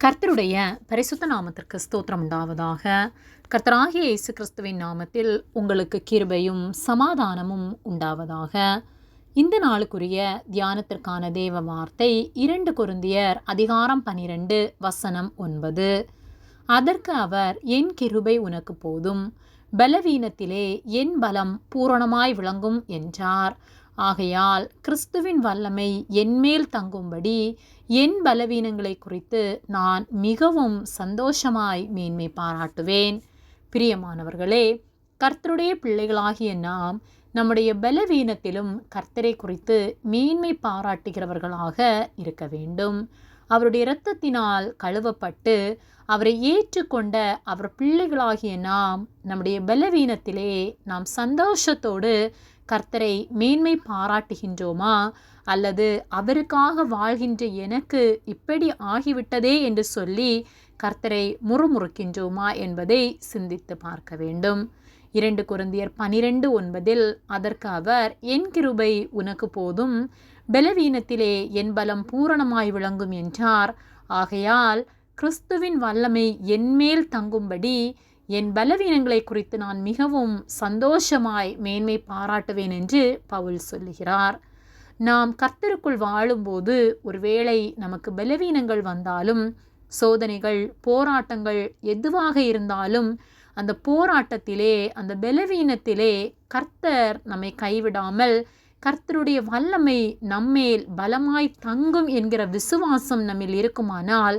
கர்த்தருடைய பரிசுத்த நாமத்திற்கு ஸ்தோத்திரம் உண்டாவதாக. கர்த்தராகிய இயேசு கிறிஸ்துவின் நாமத்தில் உங்களுக்கு கிருபையும் சமாதானமும் உண்டாவதாக. இந்த நாளுக்குரிய தியானத்திற்கான தேவ வார்த்தை 2 கொரிந்தியர் அதிகாரம் 12 வசனம் 9. அதற்கு அவர், என் கிருபை உனக்கு போதும், பலவீனத்திலே என் பலம் பூரணமாய் விளங்கும் என்றார். ஆகையால் கிறிஸ்துவின் வல்லமை என்மேல் தங்கும்படி என் பலவீனங்களை குறித்து நான் மிகவும் சந்தோஷமாய் மேன்மை பாராட்டுவேன். பிரியமானவர்களே, கர்த்தருடைய பிள்ளைகளாகிய நாம் நம்முடைய பலவீனத்திலும் கர்த்தரை குறித்து மேன்மை பாராட்டுகிறவர்களாக இருக்க வேண்டும். அவருடைய இரத்தத்தினால் கழுவப்பட்டு அவரை ஏற்றுக்கொண்ட அவர் பிள்ளைகளாகிய நாம் நம்முடைய பலவீனத்திலே நாம் சந்தோஷத்தோடு கர்த்தரை மேன்மை பாராட்டுகின்றோமா, அல்லது அவருக்காக வாழ்கின்ற எனக்கு இப்படி ஆகிவிட்டதே என்று சொல்லி கர்த்தரை முறுமுறுக்கின்றோமா என்பதை சிந்தித்து பார்க்க வேண்டும். 2 கொரிந்தியர் 12:9 அதற்கு அவர், என் கிருபை உனக்கு போதும், பலவீனத்திலே என் பலம் பூரணமாய் விளங்கும் என்றார். ஆகையால் கிறிஸ்துவின் வல்லமை என்மேல் தங்கும்படி என் பலவீனங்களை குறித்து நான் மிகவும் சந்தோஷமாய் மேன்மை பாராட்டுவேன் என்று பவுல் சொல்லுகிறார். நாம் கர்த்தருக்குள் வாழும்போது ஒருவேளை நமக்கு பலவீனங்கள் வந்தாலும், சோதனைகள், போராட்டங்கள் எதுவாக இருந்தாலும், அந்த போராட்டத்திலே, அந்த பலவீனத்திலே கர்த்தர் நம்மை கைவிடாமல் கர்த்தருடைய வல்லமை நம்மேல் பலமாய் தங்கும் என்கிற விசுவாசம் நம்மில் இருக்குமானால்,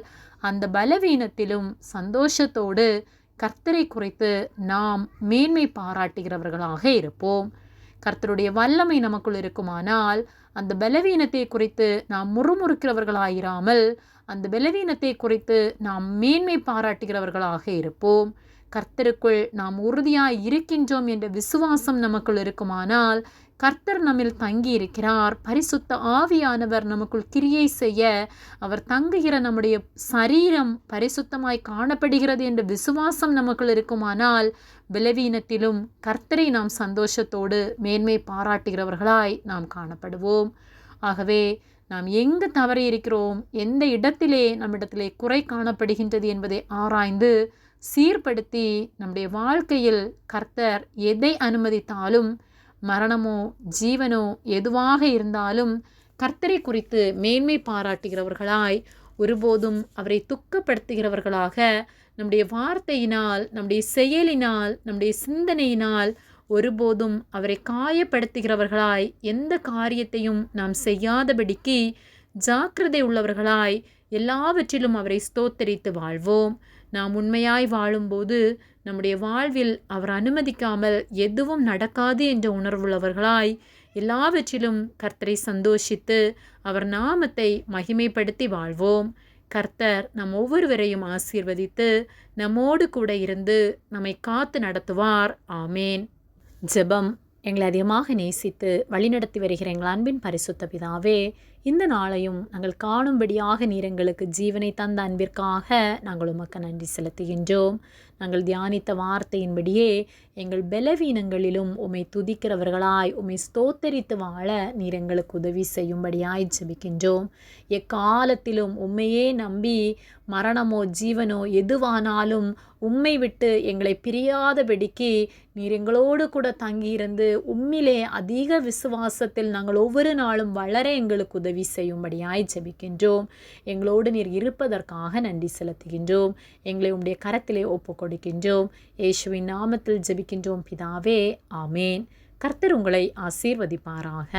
அந்த பலவீனத்திலும் சந்தோஷத்தோடு கர்த்தரை குறித்து நாம் மேன்மை பாராட்டுகிறவர்களாக இருப்போம். கர்த்தருடைய வல்லமை நமக்குள் இருக்குமானால் அந்த பலவீனத்தை குறித்து நாம் முறுமுறுக்கிறவர்களாயிராமல் அந்த பலவீனத்தை குறித்து நாம் மேன்மை பாராட்டுகிறவர்களாக இருப்போம். கர்த்தருக்குள் நாம் உறுதியாய் இருக்கின்றோம் என்ற விசுவாசம் நமக்குள் இருக்குமானால் கர்த்தர் நம்மில் தங்கி இருக்கிறார், பரிசுத்த ஆவியானவர் நமக்குள் கிரியை செய்ய அவர் தங்குகிற நம்முடைய சரீரம் பரிசுத்தமாய் காணப்படுகிறது என்ற விசுவாசம் நமக்குள் இருக்குமானால் பலவீனத்திலும் கர்த்தரை நாம் சந்தோஷத்தோடு மேன்மை பாராட்டுகிறவர்களாய் நாம் காணப்படுவோம். ஆகவே நாம் எங்கு தவறி இருக்கிறோம், எந்த இடத்திலே நம்மிடத்திலே குறை காணப்படுகின்றது என்பதை ஆராய்ந்து சீர்படுத்தி நம்முடைய வாழ்க்கையில் கர்த்தர் எதை அனுமதித்தாலும், மரணமோ ஜீவனோ எதுவாக இருந்தாலும் கர்த்தரை குறித்து மேன்மை பாராட்டுகிறவர்களாய், ஒருபோதும் அவரை துக்கப்படுத்துகிறவர்களாக நம்முடைய வார்த்தையினால், நம்முடைய செயலினால், நம்முடைய சிந்தனையினால் ஒருபோதும் அவரை காயப்படுத்துகிறவர்களாய் எந்த காரியத்தையும் நாம் செய்யாதபடிக்கு ஜாக்கிரதை உள்ளவர்களாய் எல்லாவற்றிலும் அவரை ஸ்தோத்தரித்து வாழ்வோம். நாம் உண்மையாய் வாழும்போது நம்முடைய வாழ்வில் அவர் அனுமதிக்காமல் எதுவும் நடக்காது என்ற உணர்வுள்ளவர்களாய் எல்லாவற்றிலும் கர்த்தரை சந்தோஷித்து அவர் நாமத்தை மகிமைப்படுத்தி வாழ்வோம். கர்த்தர் நம் ஒவ்வொருவரையும் ஆசீர்வதித்து நம்மோடு கூட இருந்து நம்மை காத்து நடத்துவார். ஆமேன். ஜெபம். எங்களை அதிகமாக நேசித்து வழிநடத்தி வருகிற எங்கள் அன்பின் பரிசுத்த பிதாவே, இந்த நாளையும் நாங்கள் காணும்படியாக நீர் எங்களுக்கு ஜீவனை தந்த அன்பிற்காக நாங்கள் உமக்கு நன்றி செலுத்துகின்றோம். நாங்கள் தியானித்த வார்த்தையின்படியே எங்கள் பலவீனங்களிலும் உம்மை துதிக்கிறவர்களாய், உம்மை ஸ்தோத்தரித்து வாழ நீர் எங்களுக்கு உதவி செய்யும்படியாய் ஜெபிக்கின்றோம். எக்காலத்திலும் உம்மையே நம்பி மரணமோ ஜீவனோ எதுவானாலும் உம்மை விட்டு எங்களை பிரியாதபடிக்கு நீர் எங்களோடு கூட தங்கியிருந்து உம்மிலே அதிக விசுவாசத்தில் நாங்கள் ஒவ்வொரு நாளும் வளர எங்களுக்கு உதவி செய்யும்படியாய் ஜெபிக்கின்றோம். எங்களோடு நீர் இருப்பதற்காக நன்றி செலுத்துகின்றோம். எங்களை உம்முடைய கரத்திலே ஒப்பு கொடுக்கின்றோம். இயேசுவின் நாமத்தில் ஜெபிக்கின்றோம் பிதாவே. ஆமேன். கர்த்தர் உங்களை ஆசீர்வதிப்பாராக.